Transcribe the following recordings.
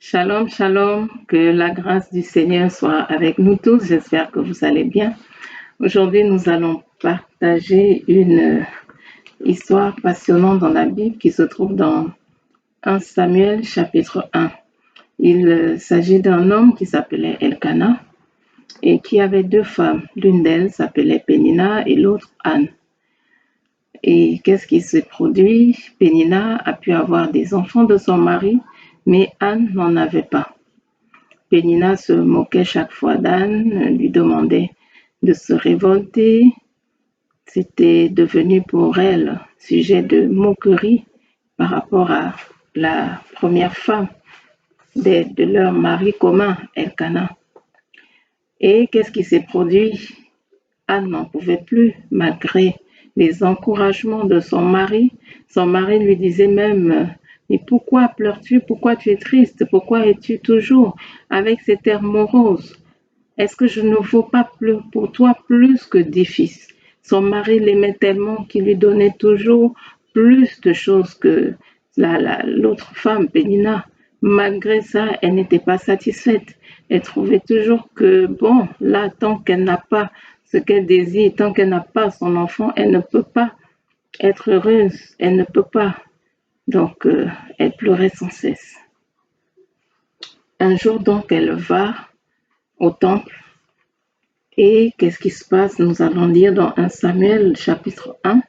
Shalom, shalom, que la grâce du Seigneur soit avec nous tous. J'espère que vous allez bien. Aujourd'hui, nous allons partager une histoire passionnante dans la Bible qui se trouve dans 1 Samuel chapitre 1. Il s'agit d'un homme qui s'appelait Elkana et qui avait deux femmes. L'une d'elles s'appelait Pénina et l'autre Anne. Et qu'est-ce qui s'est produit? Pénina a pu avoir des enfants de son mari, mais Anne n'en avait pas. Pénina se moquait chaque fois d'Anne, lui demandait de se révolter. C'était devenu pour elle sujet de moquerie par rapport à la première femme de leur mari commun, Elkana. Et qu'est-ce qui s'est produit? Anne n'en pouvait plus, malgré les encouragements de son mari. Son mari lui disait même: mais pourquoi pleures-tu? Pourquoi tu es triste? Pourquoi es-tu toujours avec cet air morose? Est-ce que je ne vaux pas pour toi plus que 10 fils? Son mari l'aimait tellement qu'il lui donnait toujours plus de choses que l'autre femme, Pénina. Malgré ça, elle n'était pas satisfaite. Elle trouvait toujours que, bon, là, tant qu'elle n'a pas ce qu'elle désire, tant qu'elle n'a pas son enfant, elle ne peut pas être heureuse. Elle ne peut pas. Donc, elle pleurait sans cesse. Un jour, donc, elle va au temple. Et qu'est-ce qui se passe? Nous allons lire dans 1 Samuel chapitre 1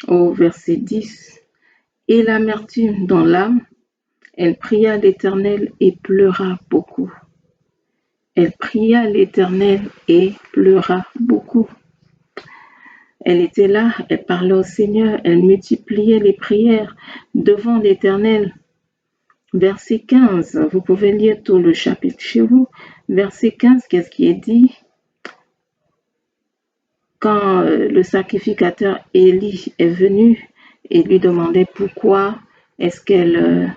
au verset 10. Et l'amertume dans l'âme, elle pria l'Éternel et pleura beaucoup. Elle pria l'Éternel et pleura beaucoup. Elle était là, elle parlait au Seigneur, elle multipliait les prières devant l'Éternel. Verset 15, vous pouvez lire tout le chapitre chez vous. Verset 15, qu'est-ce qui est dit? Quand le sacrificateur Élie est venu et lui demandait pourquoi est-ce qu'elle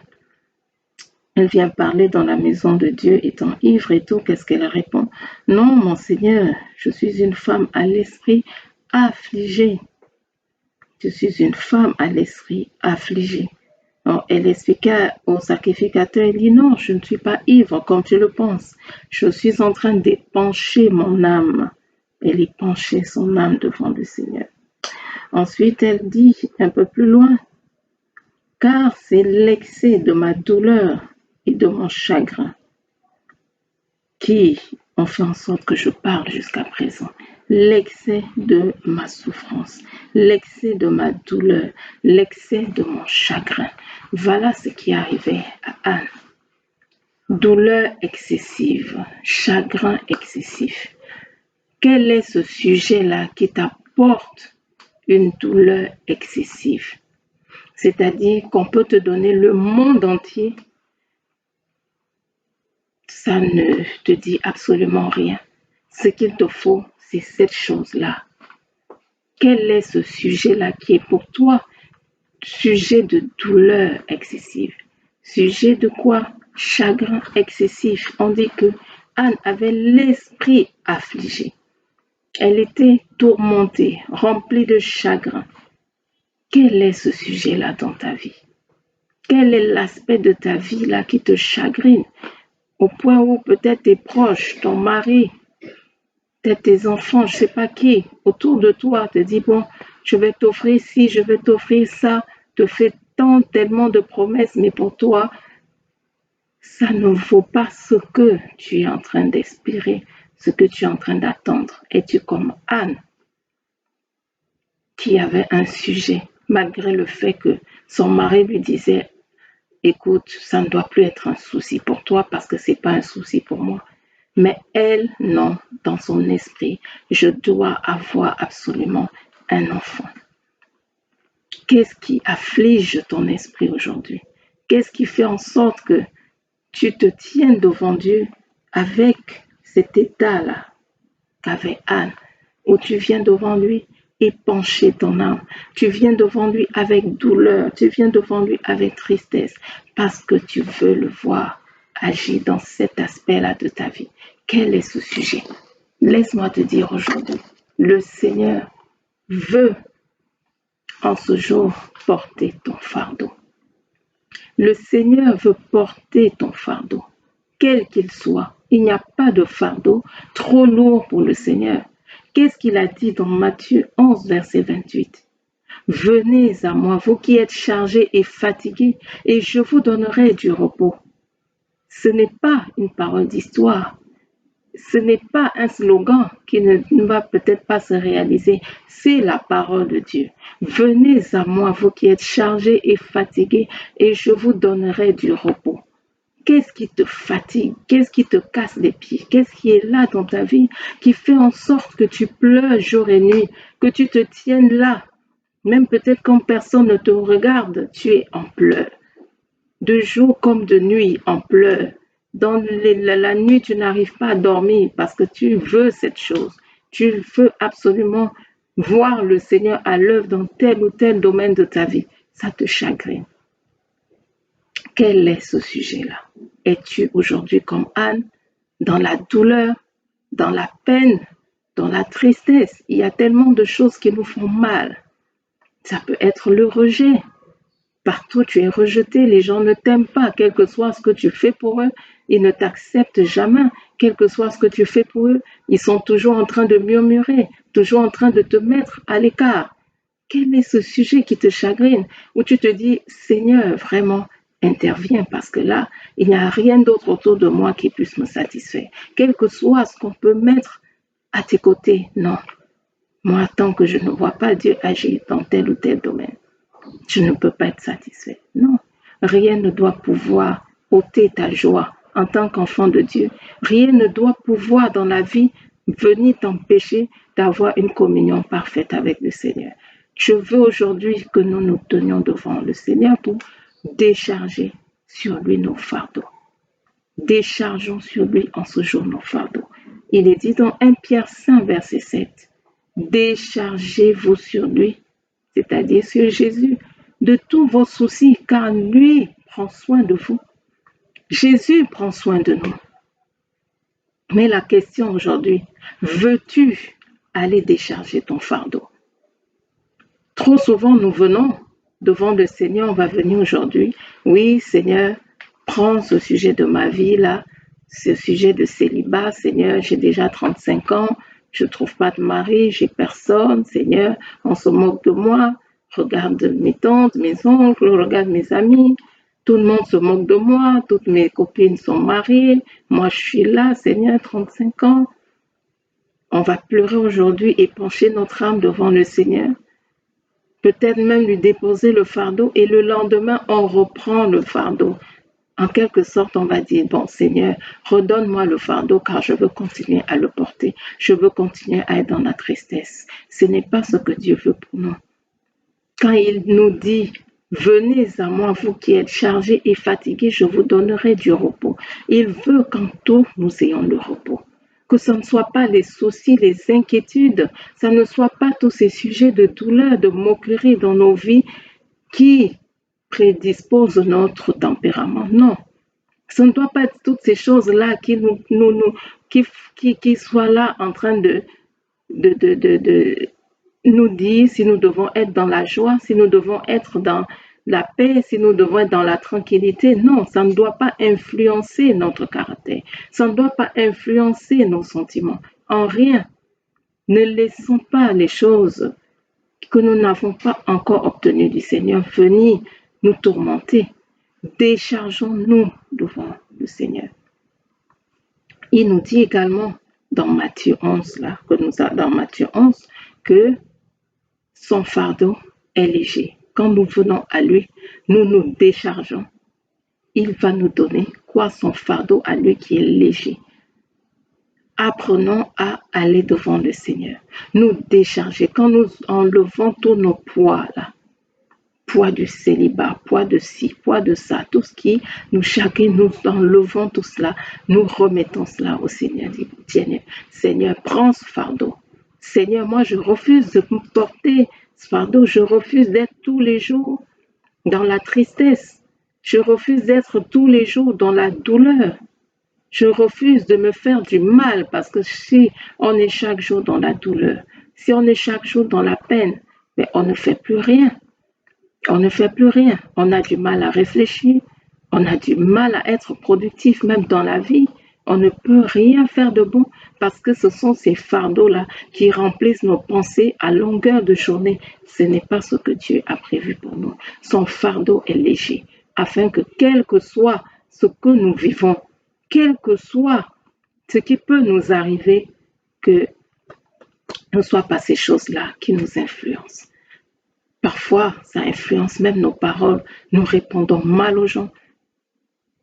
vient parler dans la maison de Dieu étant ivre et tout, qu'est-ce qu'elle répond? Non, mon Seigneur, je suis une femme à l'esprit affligée. Je suis une femme à l'esprit affligée. Alors, elle expliqua au sacrificateur, elle dit: non, je ne suis pas ivre comme tu le penses. Je suis en train d'épancher mon âme. Elle épanchait son âme devant le Seigneur. Ensuite, elle dit un peu plus loin: car c'est l'excès de ma douleur et de mon chagrin qui ont fait en sorte que je parle jusqu'à présent. L'excès de ma souffrance, l'excès de ma douleur, l'excès de mon chagrin. Voilà ce qui arrivait à Anne. Douleur excessive, chagrin excessif. Quel est ce sujet-là qui t'apporte une douleur excessive? C'est-à-dire qu'on peut te donner le monde entier, ça ne te dit absolument rien. Ce qu'il te faut, c'est cette chose-là. Quel est ce sujet-là qui est pour toi sujet de douleur excessive? Sujet de quoi? Chagrin excessif. On dit que Anne avait l'esprit affligé. Elle était tourmentée, remplie de chagrin. Quel est ce sujet-là dans ta vie? Quel est l'aspect de ta vie là qui te chagrine? Au point où peut-être tes proches, ton mari, peut-être tes enfants, je ne sais pas qui, autour de toi te dit: bon, je vais t'offrir ci, je vais t'offrir ça, te fait tellement de promesses, mais pour toi, ça ne vaut pas ce que tu es en train d'espérer, ce que tu es en train d'attendre. Es-tu comme Anne, qui avait un sujet, malgré le fait que son mari lui disait: écoute, ça ne doit plus être un souci pour toi parce que ce n'est pas un souci pour moi. Mais elle, non, dans son esprit, je dois avoir absolument un enfant. Qu'est-ce qui afflige ton esprit aujourd'hui? Qu'est-ce qui fait en sorte que tu te tiennes devant Dieu avec cet état-là qu'avait Anne, où tu viens devant lui épancher ton âme, tu viens devant lui avec douleur, tu viens devant lui avec tristesse, parce que tu veux le voir agir dans cet aspect-là de ta vie. Quel est ce sujet? Laisse-moi te dire aujourd'hui, le Seigneur veut en ce jour porter ton fardeau. Le Seigneur veut porter ton fardeau, quel qu'il soit. Il n'y a pas de fardeau trop lourd pour le Seigneur. Qu'est-ce qu'il a dit dans Matthieu 11, verset 28? Venez à moi, vous qui êtes chargés et fatigués, et je vous donnerai du repos. Ce n'est pas une parole d'histoire. Ce n'est pas un slogan qui ne va peut-être pas se réaliser. C'est la parole de Dieu. Venez à moi, vous qui êtes chargés et fatigués, et je vous donnerai du repos. Qu'est-ce qui te fatigue? Qu'est-ce qui te casse les pieds? Qu'est-ce qui est là dans ta vie qui fait en sorte que tu pleures jour et nuit, que tu te tiennes là? Même peut-être quand personne ne te regarde, tu es en pleurs. De jour comme de nuit, en pleurs. Dans la nuit, tu n'arrives pas à dormir parce que tu veux cette chose. Tu veux absolument voir le Seigneur à l'œuvre dans tel ou tel domaine de ta vie. Ça te chagrine. Quel est ce sujet-là? Es-tu aujourd'hui comme Anne, dans la douleur, dans la peine, dans la tristesse? Il y a tellement de choses qui nous font mal. Ça peut être le rejet. Partout, tu es rejeté, les gens ne t'aiment pas, quel que soit ce que tu fais pour eux, ils ne t'acceptent jamais, quel que soit ce que tu fais pour eux, ils sont toujours en train de murmurer, toujours en train de te mettre à l'écart. Quel est ce sujet qui te chagrine, où tu te dis, Seigneur, vraiment, interviens, parce que là, il n'y a rien d'autre autour de moi qui puisse me satisfaire. Quel que soit ce qu'on peut mettre à tes côtés, non. Moi, tant que je ne vois pas Dieu agir dans tel ou tel domaine, je ne peux pas être satisfait. Non, rien ne doit pouvoir ôter ta joie en tant qu'enfant de Dieu. Rien ne doit pouvoir dans la vie venir t'empêcher d'avoir une communion parfaite avec le Seigneur. Je veux aujourd'hui que nous nous tenions devant le Seigneur pour décharger sur lui nos fardeaux. Déchargeons sur lui en ce jour nos fardeaux. Il est dit dans 1 Pierre 5, verset 7, déchargez-vous sur lui, c'est-à-dire sur Jésus, de tous vos soucis, car lui prend soin de vous. Jésus prend soin de nous. Mais la question aujourd'hui, veux-tu aller décharger ton fardeau? Trop souvent, nous venons devant le Seigneur, on va venir aujourd'hui. Oui, Seigneur, prends ce sujet de ma vie là, ce sujet de célibat. Seigneur, j'ai déjà 35 ans, je ne trouve pas de mari, j'ai personne. Seigneur, on se moque de moi. Regarde mes tantes, mes oncles, regarde mes amis. Tout le monde se moque de moi, toutes mes copines sont mariées. Moi, je suis là, Seigneur, 35 ans. On va pleurer aujourd'hui et pencher notre âme devant le Seigneur. Peut-être même lui déposer le fardeau et le lendemain, on reprend le fardeau. En quelque sorte, on va dire, bon Seigneur, redonne-moi le fardeau car je veux continuer à le porter. Je veux continuer à être dans la tristesse. Ce n'est pas ce que Dieu veut pour nous. Quand il nous dit, venez à moi, vous qui êtes chargés et fatigués, je vous donnerai du repos. Il veut qu'en tout, nous ayons le repos. Que ce ne soit pas les soucis, les inquiétudes, ça ne soit pas tous ces sujets de douleur, de moquerie dans nos vies qui prédisposent notre tempérament. Non, ce ne doit pas être toutes ces choses-là qui qui soient là en train de nous dire si nous devons être dans la joie, si nous devons être dans la paix, si nous devons être dans la tranquillité. Non, ça ne doit pas influencer notre caractère. Ça ne doit pas influencer nos sentiments. En rien. Ne laissons pas les choses que nous n'avons pas encore obtenues du Seigneur venir nous tourmenter. Déchargeons-nous devant le Seigneur. Il nous dit également dans Matthieu 11, dans Matthieu 11, que son fardeau est léger. Quand nous venons à lui, nous nous déchargeons. Il va nous donner quoi? Son fardeau à lui qui est léger. Apprenons à aller devant le Seigneur. Nous décharger. Quand nous enlevons tous nos poids là, poids du célibat, poids de ci, poids de ça, tout ce qui nous chagrine, nous enlevons tout cela, nous remettons cela au Seigneur. Seigneur, prends ce fardeau. Seigneur, moi je refuse de me porter ce fardeau, je refuse d'être tous les jours dans la tristesse, je refuse d'être tous les jours dans la douleur. Je refuse de me faire du mal parce que si on est chaque jour dans la douleur, si on est chaque jour dans la peine, mais on ne fait plus rien. On ne fait plus rien. On a du mal à réfléchir. On a du mal à être productif même dans la vie. On ne peut rien faire de bon parce que ce sont ces fardeaux-là qui remplissent nos pensées à longueur de journée. Ce n'est pas ce que Dieu a prévu pour nous. Son fardeau est léger afin que quel que soit ce que nous vivons, quel que soit ce qui peut nous arriver, que ne soient pas ces choses-là qui nous influencent. Parfois, ça influence même nos paroles. Nous répondons mal aux gens.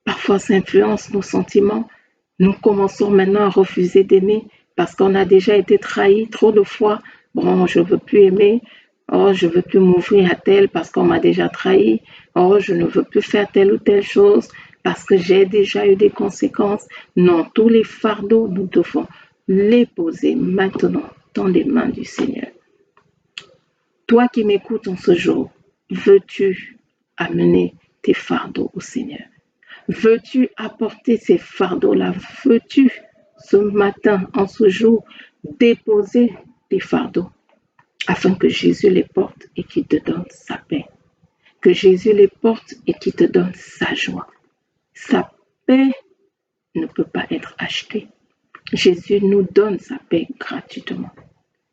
Parfois, ça influence nos sentiments. Nous commençons maintenant à refuser d'aimer parce qu'on a déjà été trahi trop de fois. Bon, je ne veux plus aimer. Oh, je ne veux plus m'ouvrir à tel parce qu'on m'a déjà trahi. Oh, je ne veux plus faire telle ou telle chose parce que j'ai déjà eu des conséquences. Non, tous les fardeaux, nous devons les poser maintenant dans les mains du Seigneur. Toi qui m'écoutes en ce jour, veux-tu amener tes fardeaux au Seigneur? Veux-tu apporter ces fardeaux-là? Veux-tu ce matin, en ce jour, déposer tes fardeaux afin que Jésus les porte et qu'il te donne sa paix? Que Jésus les porte et qu'il te donne sa joie. Sa paix ne peut pas être achetée. Jésus nous donne sa paix gratuitement.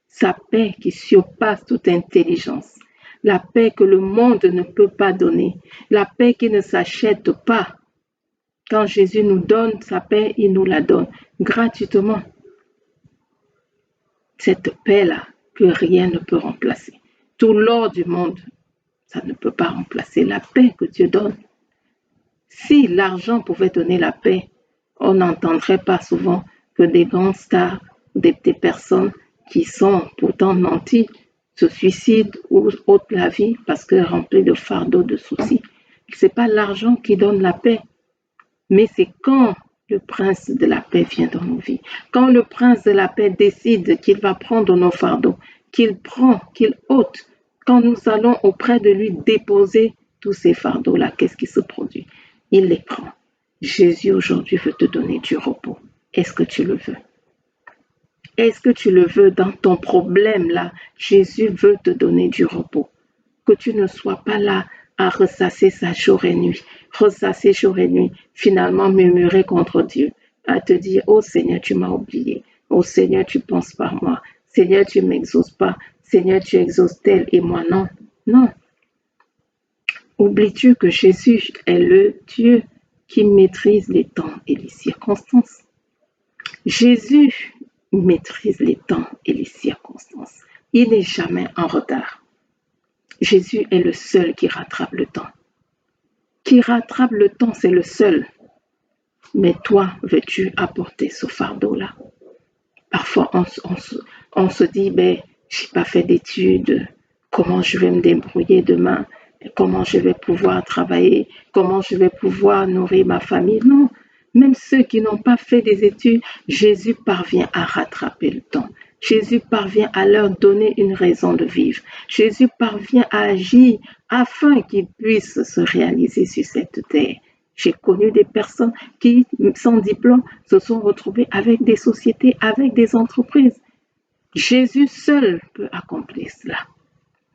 Sa paix qui surpasse toute intelligence. La paix que le monde ne peut pas donner. La paix qui ne s'achète pas. Quand Jésus nous donne sa paix, il nous la donne gratuitement. Cette paix-là que rien ne peut remplacer. Tout l'or du monde, ça ne peut pas remplacer la paix que Dieu donne. Si l'argent pouvait donner la paix, on n'entendrait pas souvent que des grands stars, des personnes qui sont pourtant nantis, se suicident ou ôtent la vie parce que remplis de fardeaux, de soucis. Ce n'est pas l'argent qui donne la paix, mais c'est quand le prince de la paix vient dans nos vies. Quand le prince de la paix décide qu'il va prendre nos fardeaux, qu'il prend, qu'il ôte, quand nous allons auprès de lui déposer tous ces fardeaux-là, qu'est-ce qui se produit? Il les prend. Jésus aujourd'hui veut te donner du repos. Est-ce que tu le veux? Est-ce que tu le veux dans ton problème-là? Jésus veut te donner du repos. Que tu ne sois pas là à ressasser ça jour et nuit. Ressasser jour et nuit, finalement murmurer contre Dieu, à te dire, oh Seigneur, tu m'as oublié. Oh Seigneur, tu penses pas à moi. Seigneur, tu m'exauces pas. Seigneur, tu exauces tel et moi non. Non. Oublies-tu que Jésus est le Dieu qui maîtrise les temps et les circonstances? Jésus maîtrise les temps et les circonstances. Il n'est jamais en retard. Jésus est le seul qui rattrape le temps. Qui rattrape le temps, c'est le seul. Mais toi, veux-tu apporter ce fardeau-là? Parfois, on se dit, ben, j'ai pas fait d'études, comment je vais me débrouiller demain? Comment je vais pouvoir travailler? Comment je vais pouvoir nourrir ma famille? Non, même ceux qui n'ont pas fait des études, Jésus parvient à rattraper le temps. Jésus parvient à leur donner une raison de vivre. Jésus parvient à agir afin qu'ils puissent se réaliser sur cette terre. J'ai connu des personnes qui, sans diplôme, se sont retrouvées avec des sociétés, avec des entreprises. Jésus seul peut accomplir cela,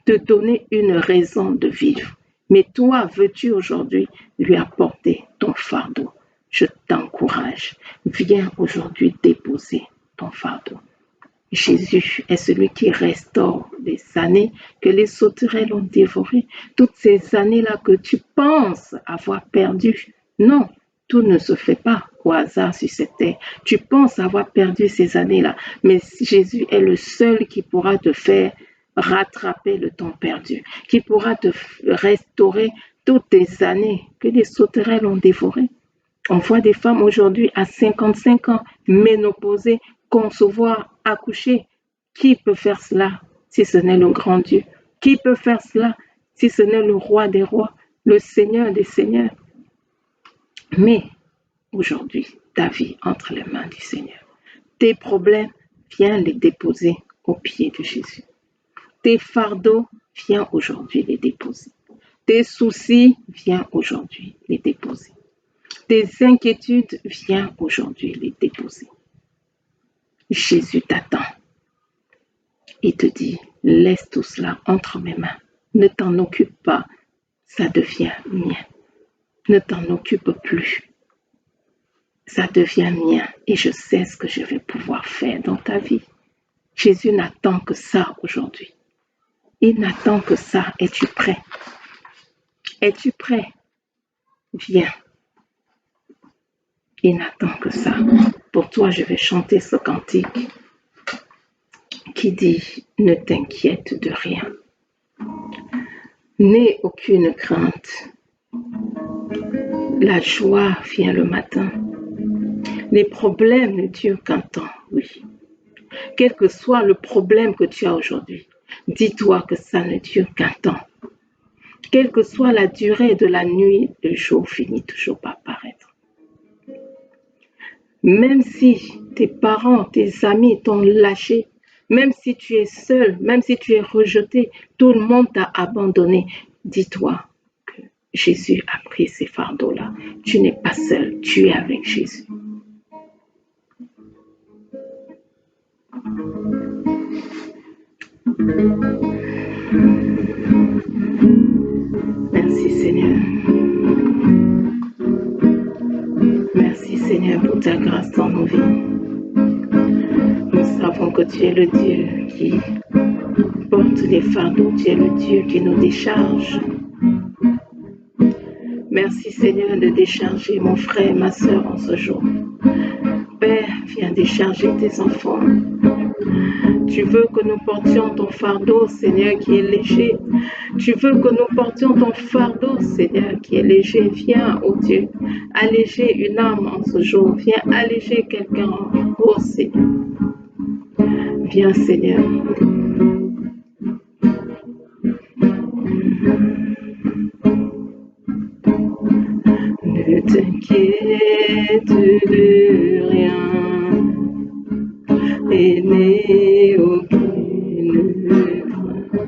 te donner une raison de vivre. Mais toi, veux-tu aujourd'hui lui apporter ton fardeau? Je t'encourage. Viens aujourd'hui déposer ton fardeau. Jésus est celui qui restaure les années que les sauterelles ont dévorées. Toutes ces années-là que tu penses avoir perdues. Non, tout ne se fait pas au hasard sur cette terre. Tu penses avoir perdu ces années-là, mais Jésus est le seul qui pourra te faire rattraper le temps perdu, qui pourra te restaurer toutes tes années que les sauterelles ont dévorées. On voit des femmes aujourd'hui à 55 ans, ménopausées, concevoir, accoucher. Qui peut faire cela si ce n'est le grand Dieu? Qui peut faire cela si ce n'est le roi des rois, le Seigneur des seigneurs? Mais aujourd'hui, ta vie entre les mains du Seigneur. Tes problèmes, viens les déposer aux pieds de Jésus. Tes fardeaux, viens aujourd'hui les déposer. Tes soucis, viens aujourd'hui les déposer. Tes inquiétudes, viens aujourd'hui les déposer. Jésus t'attend. Il te dit, laisse tout cela entre mes mains. Ne t'en occupe pas ça devient mien. Ne t'en occupe plus. Ça devient mien et je sais ce que je vais pouvoir faire dans ta vie. Jésus n'attend que ça aujourd'hui. Il n'attend que ça. Es-tu prêt? Es-tu prêt? Viens. Il n'attend que ça. Pour toi, je vais chanter ce cantique qui dit « Ne t'inquiète de rien. N'aie aucune crainte. La joie vient le matin. Les problèmes ne durent qu'un temps, oui. Quel que soit le problème que tu as aujourd'hui, dis-toi que ça ne dure qu'un temps. Quelle que soit la durée de la nuit, le jour finit toujours par paraître. Même si tes parents, tes amis t'ont lâché, même si tu es seul, même si tu es rejeté, tout le monde t'a abandonné, dis-toi que Jésus a pris ces fardeaux-là. Tu n'es pas seul, tu es avec Jésus. Merci Seigneur. Merci Seigneur pour ta grâce dans nos vies. Nous savons que tu es le Dieu qui porte les fardeaux, tu es le Dieu qui nous décharge. Merci Seigneur de décharger mon frère et ma soeur en ce jour. Père, viens décharger tes enfants. Tu veux que nous portions ton fardeau, Seigneur, qui est léger. Tu veux que nous portions ton fardeau, Seigneur, qui est léger. Viens, oh Dieu, alléger une âme en ce jour. Viens alléger quelqu'un, oh Seigneur. Viens, Seigneur. Ne t'inquiète de rien et n'aie aucune crainte.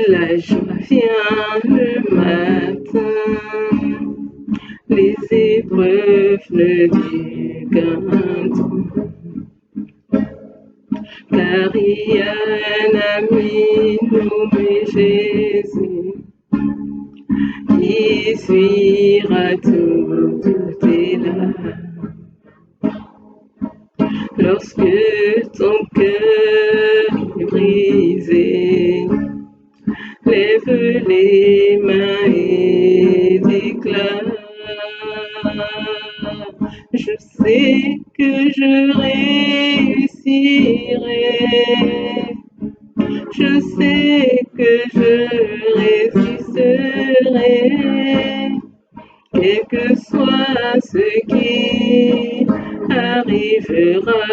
La joie vient le matin, les épreuves ne durent qu'un temps. Car il y a un ami nommé Jésus qui suivra toutes tes larmes. Lorsque ton cœur est brisé, lève les mains et déclare: je sais que je réussirai. Je sais que je résisterai, quel que soit ce qui arrivera.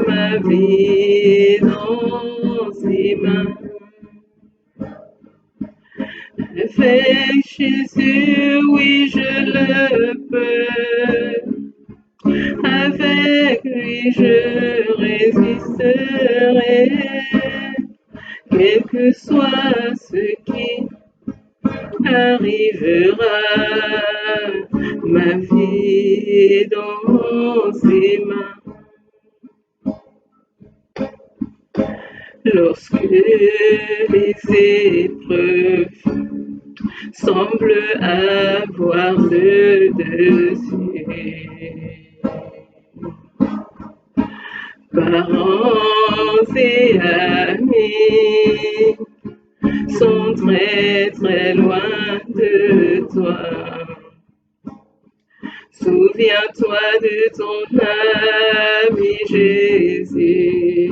Ma vie dans ses mains. Avec Jésus, oui, je le peux. Avec lui, je résisterai, quel que soit ce qui arrivera. Ma vie est dans ses mains. Lorsque les épreuves semblent avoir le dessus, parents et amis sont très très loin de toi. Souviens-toi de ton ami Jésus,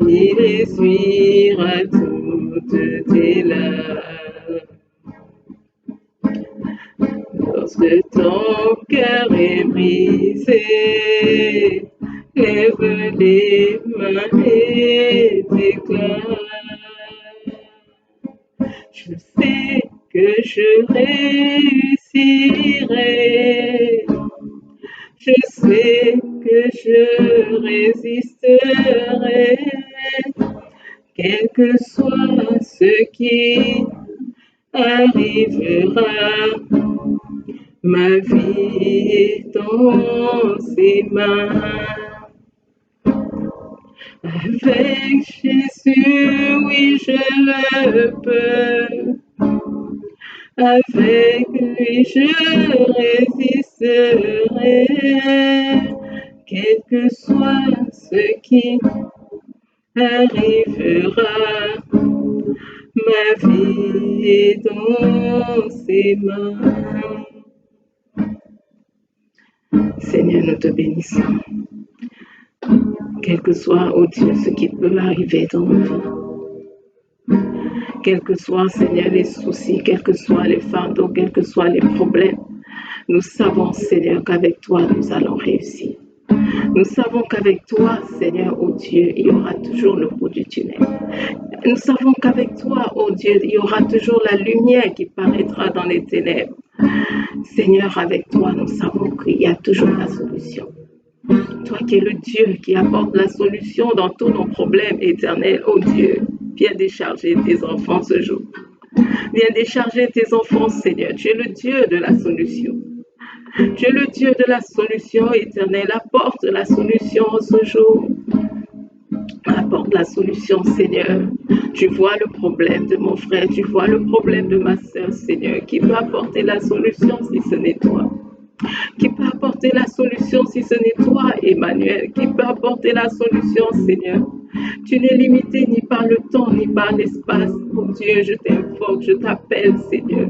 il essuiera toutes tes larmes. Lorsque ton cœur est brisé, lève les mains et déclare: je sais que je réussirai. Je sais que je résisterai, quel que soit ce qui arrivera. Ma vie est dans ses mains. Avec Jésus, oui, je le peux. Avec lui, je résisterai, quel que soit ce qui arrivera. Ma vie est dans ses mains. Seigneur, nous te bénissons. Quel que soit, oh Dieu, ce qui peut arriver dans nos vies. Quels que soient, Seigneur, les soucis, quels que soient les fardeaux, quels que soient les problèmes, nous savons, Seigneur, qu'avec toi, nous allons réussir. Nous savons qu'avec toi, Seigneur, oh Dieu, il y aura toujours le bout du tunnel. Nous savons qu'avec toi, oh Dieu, il y aura toujours la lumière qui paraîtra dans les ténèbres. Seigneur, avec toi, nous savons qu'il y a toujours la solution. Toi qui es le Dieu qui apporte la solution dans tous nos problèmes éternels, oh Dieu, viens décharger tes enfants ce jour. Viens décharger tes enfants, Seigneur. Tu es le Dieu de la solution. Tu es le Dieu de la solution éternelle. Apporte la solution ce jour. Apporte la solution, Seigneur. Tu vois le problème de mon frère, tu vois le problème de ma soeur, Seigneur. Qui peut apporter la solution si ce n'est toi? Qui peut apporter la solution si ce n'est toi, Emmanuel? Qui peut apporter la solution, Seigneur? Tu n'es limité ni par le temps, ni par l'espace. Oh Dieu, je t'invoque, je t'appelle, Seigneur.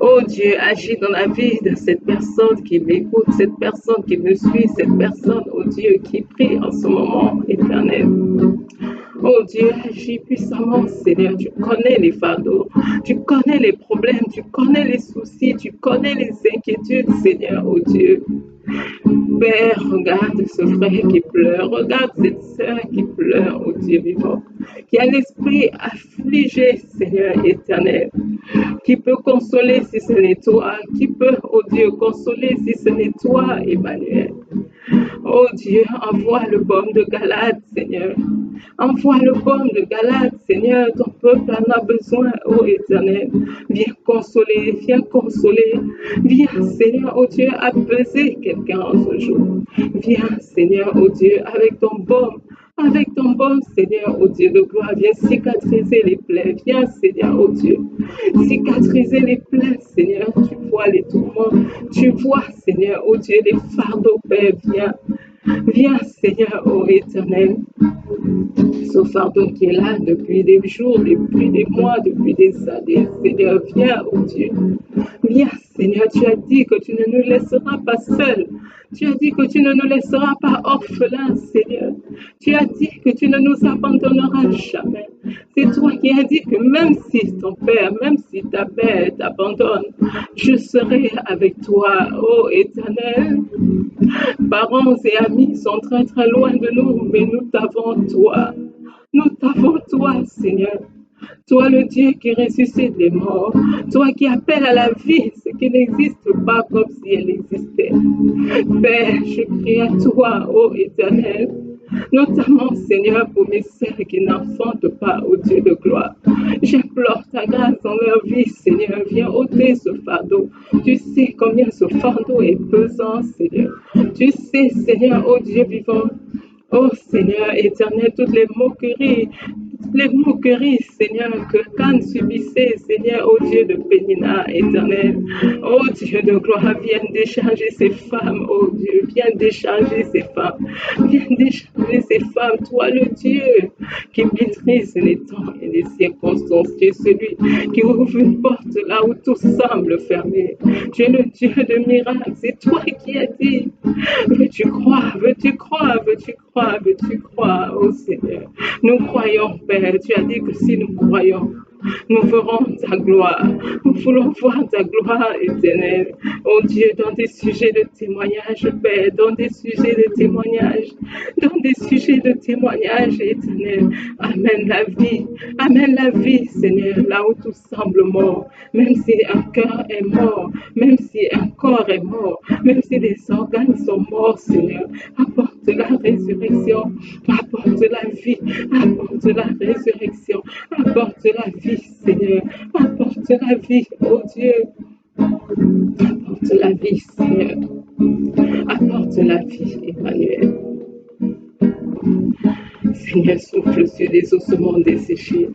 Oh Dieu, agis dans la vie de cette personne qui m'écoute, cette personne qui me suit, cette personne, oh Dieu, qui prie en ce moment éternel. Oh Dieu, agis puissamment, Seigneur. Tu connais les fardeaux, tu connais les problèmes, tu connais les soucis, tu connais les inquiétudes, Seigneur, oh Dieu. Père, regarde ce frère qui pleure, regarde cette sœur qui pleure, oh Dieu vivant, qui a l'esprit affligé, Seigneur éternel, qui peut consoler si ce n'est toi, qui peut, oh Dieu, consoler si ce n'est toi, Emmanuel. Oh Dieu, envoie le baume de Galade, Seigneur. Envoie le baume de Galade, Seigneur. Ton peuple en a besoin, oh Éternel. Viens consoler, viens consoler. Viens, Seigneur, oh Dieu, apaiser quelqu'un en ce jour. Viens, Seigneur, oh Dieu, avec ton baume. Avec ton baume, Seigneur, oh Dieu de gloire, viens cicatriser les plaies. Viens, Seigneur, oh Dieu, cicatriser les plaies, Seigneur. Tu vois les tourments. Tu vois, Seigneur, oh Dieu, les fardeaux, Père. Viens. Viens, Seigneur, ô Éternel, ce fardeau qui est là depuis des jours, depuis des mois, depuis des années. Seigneur, viens, ô Dieu. Viens, Seigneur, tu as dit que tu ne nous laisseras pas seuls. Tu as dit que tu ne nous laisseras pas orphelins, Seigneur. Tu as dit que tu ne nous abandonneras jamais. C'est toi qui as dit que même si ton père, même si ta mère t'abandonne, je serai avec toi, ô Éternel. Parents et amis sont très très loin de nous, mais nous t'avons toi. Nous t'avons toi, Seigneur. Toi le Dieu qui ressuscite les morts. Toi qui appelles à la vie ce qui n'existe pas comme si elle existait. Père, je crie à toi, ô Éternel. Notamment, Seigneur, pour mes sœurs qui n'enfantent pas, ô Dieu de gloire. J'implore ta grâce dans leur vie, Seigneur. Viens ôter ce fardeau. Tu sais combien ce fardeau est pesant, Seigneur. Tu sais, Seigneur, ô Dieu vivant. Oh Seigneur éternel, toutes les moqueries, Seigneur, que Can subissait, Seigneur, ô Dieu de Pénina éternel. Oh Dieu de gloire, viens décharger ces femmes, oh Dieu, viens décharger ces femmes. Viens décharger ces femmes, toi le Dieu qui maîtrise les temps et les circonstances. Tu es celui qui ouvre une porte là où tout semble fermé. Tu es le Dieu de miracles, c'est toi qui as dit. Veux-tu croire, veux-tu croire, veux-tu croire, veux-tu croire, oh Seigneur. Nous croyons, Père, tu as dit que si nous croyons, nous verrons ta gloire. Nous voulons voir ta gloire éternelle. Oh Dieu, dans des sujets de témoignage, Père, dans des sujets de témoignage, dans des sujets de témoignage éternel. Amène la vie, Seigneur, là où tout semble mort. Même si un cœur est mort, même si un corps est mort, même si les organes sont morts, Seigneur, apporte la résurrection, apporte la vie, apporte la résurrection, apporte la vie, Seigneur, apporte la vie, oh Dieu, apporte la vie, Seigneur, apporte la vie, Emmanuel. Seigneur, souffle sur les ossements desséchés.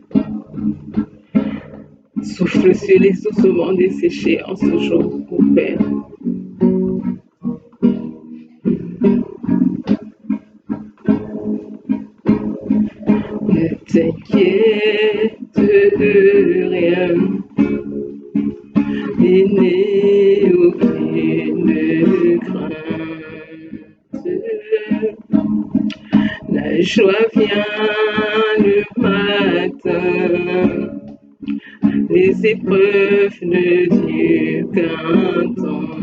Souffle sur les ossements desséchés en ce jour, mon Père. Ne t'inquiète de rien. Il n'est aucune crainte. La joie vient le matin. Les épreuves ne durent qu'un temps.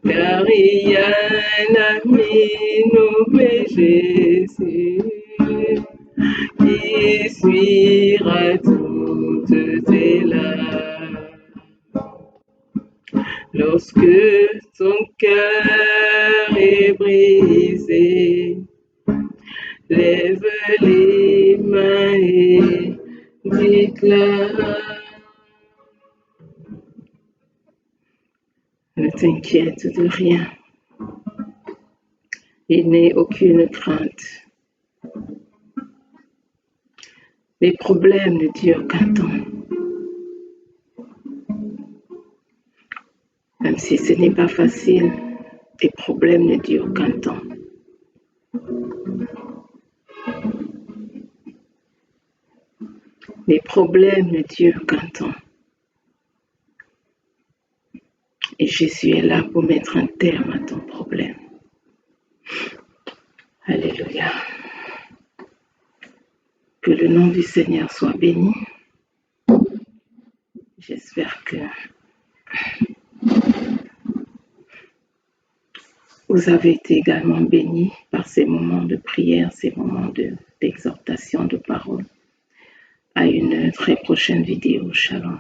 Car il y a un ami nommé Jésus qui suivra toutes tes larmes. Lorsque ton cœur est brisé, lève les mains et déclare. Ne t'inquiète de rien. Il n'est aucune crainte. Les problèmes ne durent qu'un temps. Même si ce n'est pas facile, les problèmes ne durent qu'un temps. Les problèmes ne durent qu'un temps. Et Jésus est là pour mettre un terme à ton problème. Alléluia. Que le nom du Seigneur soit béni. J'espère que vous avez été également bénis par ces moments de prière, ces moments d'exhortation, de parole. À une très prochaine vidéo. Shalom.